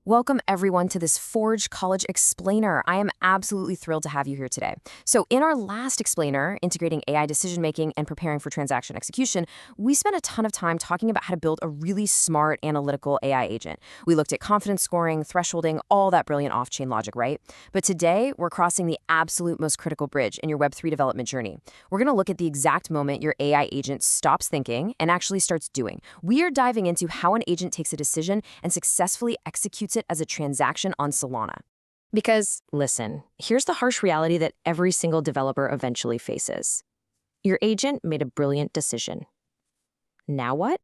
Welcome everyone to this Forge College Explainer. I am absolutely thrilled to have you here today. So in our last explainer, integrating AI decision-making and preparing for transaction execution, we spent a ton of time talking about how to build a really smart analytical AI agent. We looked at confidence scoring, thresholding, all that brilliant off-chain logic, right? But today, we're crossing the absolute most critical bridge in your Web3 development journey. We're going to look at the exact moment your AI agent stops thinking and actually starts doing. We are diving into how an agent takes a decision and successfully executes it as a transaction on Solana. Because, listen, here's the harsh reality that every single developer eventually faces. Your agent made a brilliant decision. Now what?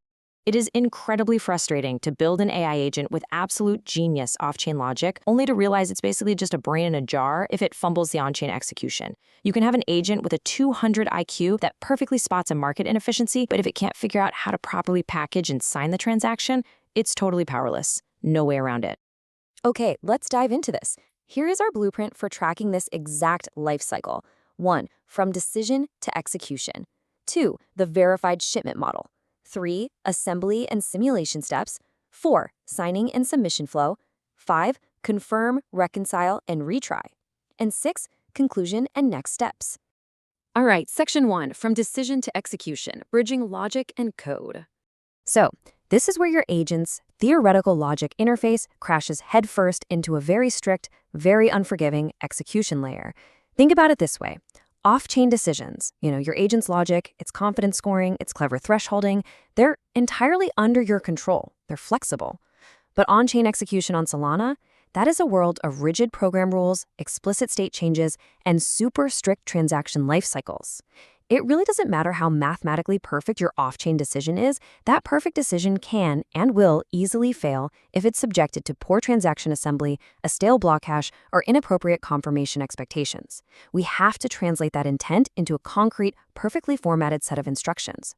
It is incredibly frustrating to build an AI agent with absolute genius off-chain logic, only to realize it's basically just a brain in a jar if it fumbles the on-chain execution. You can have an agent with a 200 IQ that perfectly spots a market inefficiency, but if it can't figure out how to properly package and sign the transaction, it's totally powerless. No way around it. Okay, let's dive into this. Here is our blueprint for tracking this exact life cycle. 1. From decision to execution. 2. The verified shipment model. 3. Assembly and simulation steps. 4. Signing and submission flow. 5. Confirm, reconcile, and retry. And 6. Conclusion and next steps. All right, section 1, from decision to execution, bridging logic and code. So, this is where your agent's theoretical logic interface crashes headfirst into a very strict, very unforgiving execution layer. Think about it this way. Off-chain decisions, your agent's logic, its confidence scoring, its clever thresholding, they're entirely under your control. They're flexible. But on-chain execution on Solana, that is a world of rigid program rules, explicit state changes, and super strict transaction life cycles. It really doesn't matter how mathematically perfect your off-chain decision is, that perfect decision can and will easily fail if it's subjected to poor transaction assembly, a stale blockhash, or inappropriate confirmation expectations. We have to translate that intent into a concrete, perfectly formatted set of instructions.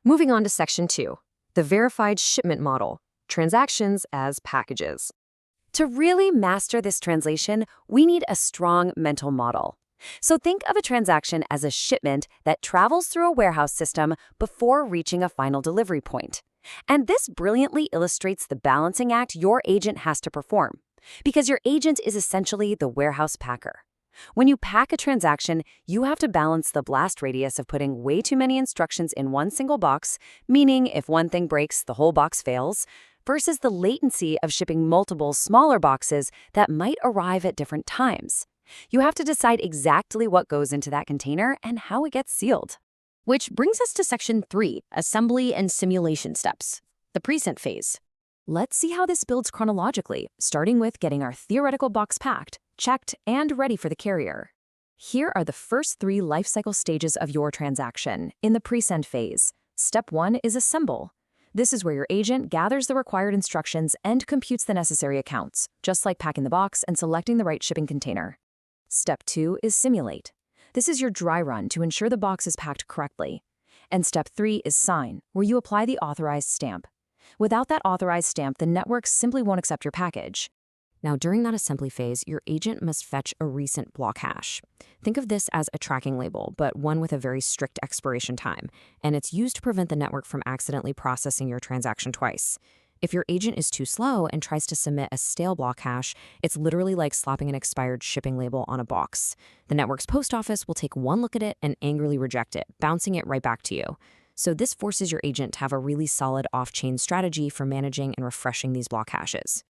Moving on to section 2, the verified shipment model, transactions as packages. To really master this translation, we need a strong mental model. So think of a transaction as a shipment that travels through a warehouse system before reaching a final delivery point. And this brilliantly illustrates the balancing act your agent has to perform, because your agent is essentially the warehouse packer. When you pack a transaction, you have to balance the blast radius of putting way too many instructions in one single box, meaning if one thing breaks, the whole box fails, versus the latency of shipping multiple smaller boxes that might arrive at different times. You have to decide exactly what goes into that container and how it gets sealed. Which brings us to section 3, assembly and simulation steps, the present phase. Let's see how this builds chronologically, starting with getting our theoretical box packed, checked, and ready for the carrier. Here are the first 3 lifecycle stages of your transaction in the present phase. Step 1 is assemble. This is where your agent gathers the required instructions and computes the necessary accounts, just like packing the box and selecting the right shipping container. Step 2 is simulate. This is your dry run to ensure the box is packed correctly. And step 3 is sign, where you apply the authorized stamp. Without that authorized stamp, the network simply won't accept your package. Now, during that assembly phase, your agent must fetch a recent block hash. Think of this as a tracking label, but one with a very strict expiration time, and it's used to prevent the network from accidentally processing your transaction twice. If your agent is too slow and tries to submit a stale block hash, it's literally like slapping an expired shipping label on a box. The network's post office will take one look at it and angrily reject it, bouncing it right back to you. So this forces your agent to have a really solid off-chain strategy for managing and refreshing these block hashes.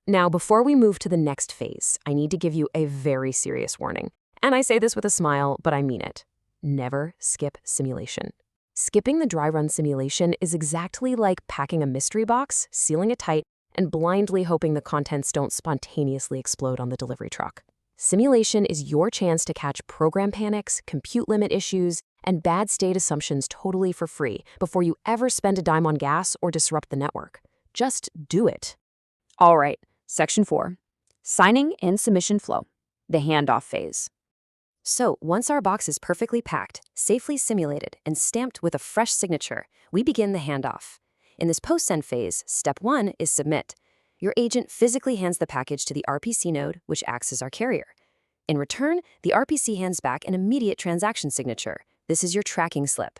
Now, before we move to the next phase, I need to give you a very serious warning. And I say this with a smile, but I mean it. Never skip simulation. Skipping the dry run simulation is exactly like packing a mystery box, sealing it tight, and blindly hoping the contents don't spontaneously explode on the delivery truck. Simulation is your chance to catch program panics, compute limit issues, and bad state assumptions totally for free before you ever spend a dime on gas or disrupt the network. Just do it. All right, section 4, signing and submission flow, the handoff phase. So, once our box is perfectly packed, safely simulated, and stamped with a fresh signature, we begin the handoff. In this post-send phase, step 1 is submit. Your agent physically hands the package to the RPC node, which acts as our carrier. In return, the RPC hands back an immediate transaction signature. This is your tracking slip.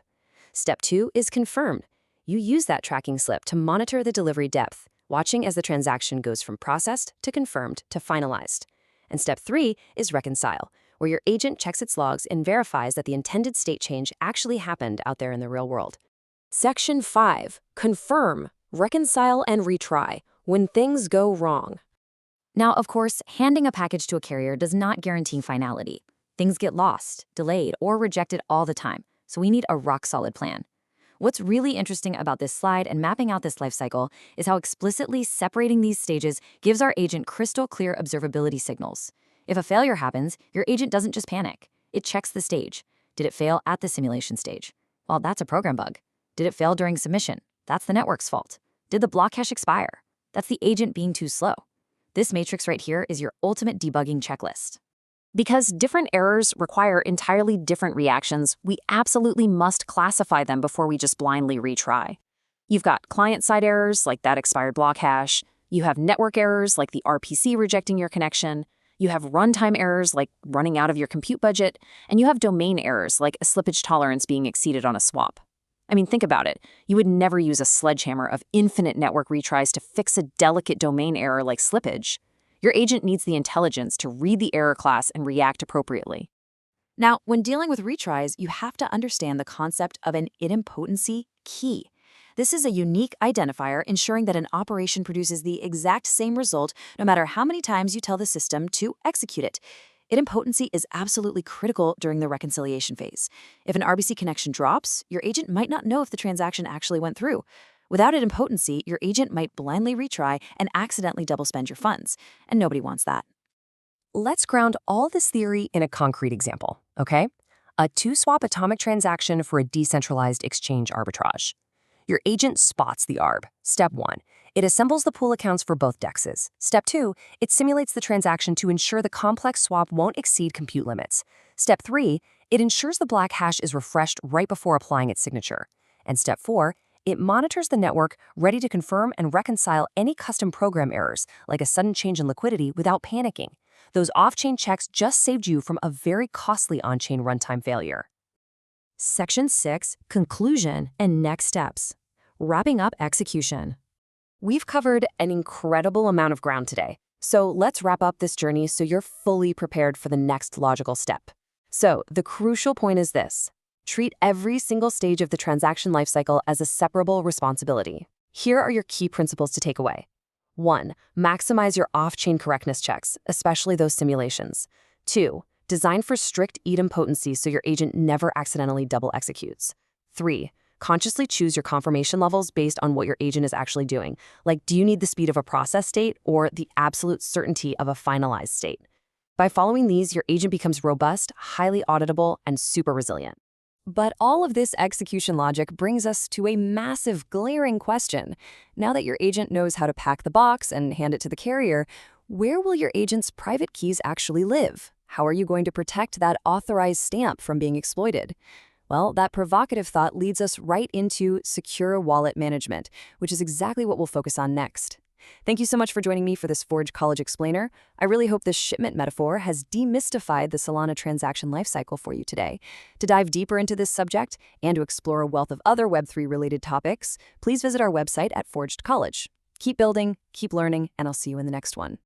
Step 2 is confirm. You use that tracking slip to monitor the delivery depth. watching as the transaction goes from processed to confirmed to finalized. And step 3 is reconcile, where your agent checks its logs and verifies that the intended state change actually happened out there in the real world. Section 5, confirm, reconcile, and retry when things go wrong. Now, of course, handing a package to a carrier does not guarantee finality. Things get lost, delayed, or rejected all the time, so we need a rock-solid plan. What's really interesting about this slide and mapping out this life cycle is how explicitly separating these stages gives our agent crystal clear observability signals. If a failure happens, your agent doesn't just panic. It checks the stage. Did it fail at the simulation stage? Well, that's a program bug. Did it fail during submission? That's the network's fault. Did the blockhash expire? That's the agent being too slow. This matrix right here is your ultimate debugging checklist. Because different errors require entirely different reactions, we absolutely must classify them before we just blindly retry. You've got client-side errors, like that expired block hash. You have network errors, like the RPC rejecting your connection. You have runtime errors, like running out of your compute budget. And you have domain errors, like a slippage tolerance being exceeded on a swap. I mean, think about it. You would never use a sledgehammer of infinite network retries to fix a delicate domain error like slippage. Your agent needs the intelligence to read the error class and react appropriately. Now, when dealing with retries, you have to understand the concept of an idempotency key. This is a unique identifier ensuring that an operation produces the exact same result no matter how many times you tell the system to execute it. Idempotency is absolutely critical during the reconciliation phase. If an RBC connection drops, your agent might not know if the transaction actually went through. Without idempotency, your agent might blindly retry and accidentally double spend your funds, and nobody wants that. Let's ground all this theory in a concrete example, okay? A two-swap atomic transaction for a decentralized exchange arbitrage. Your agent spots the arb. Step 1, it assembles the pool accounts for both dexes. Step 2, it simulates the transaction to ensure the complex swap won't exceed compute limits. Step 3, it ensures the black hash is refreshed right before applying its signature. And step 4, it monitors the network, ready to confirm and reconcile any custom program errors, like a sudden change in liquidity, without panicking. Those off-chain checks just saved you from a very costly on-chain runtime failure. Section 6, conclusion and next steps. Wrapping up execution. We've covered an incredible amount of ground today, so let's wrap up this journey so you're fully prepared for the next logical step. So the crucial point is this. Treat every single stage of the transaction lifecycle as a separable responsibility. Here are your key principles to take away. 1. Maximize your off-chain correctness checks, especially those simulations. 2. Design for strict idempotency so your agent never accidentally double executes. 3. Consciously choose your confirmation levels based on what your agent is actually doing. Like, do you need the speed of a process state or the absolute certainty of a finalized state? By following these, your agent becomes robust, highly auditable, and super resilient. But all of this execution logic brings us to a massive, glaring question. Now that your agent knows how to pack the box and hand it to the carrier, where will your agent's private keys actually live? How are you going to protect that authorized stamp from being exploited? Well, that provocative thought leads us right into secure wallet management, which is exactly what we'll focus on next. Thank you so much for joining me for this Forge College Explainer. I really hope this shipment metaphor has demystified the Solana transaction lifecycle for you today. To dive deeper into this subject and to explore a wealth of other Web3-related topics, please visit our website at Forged College. Keep building, keep learning, and I'll see you in the next one.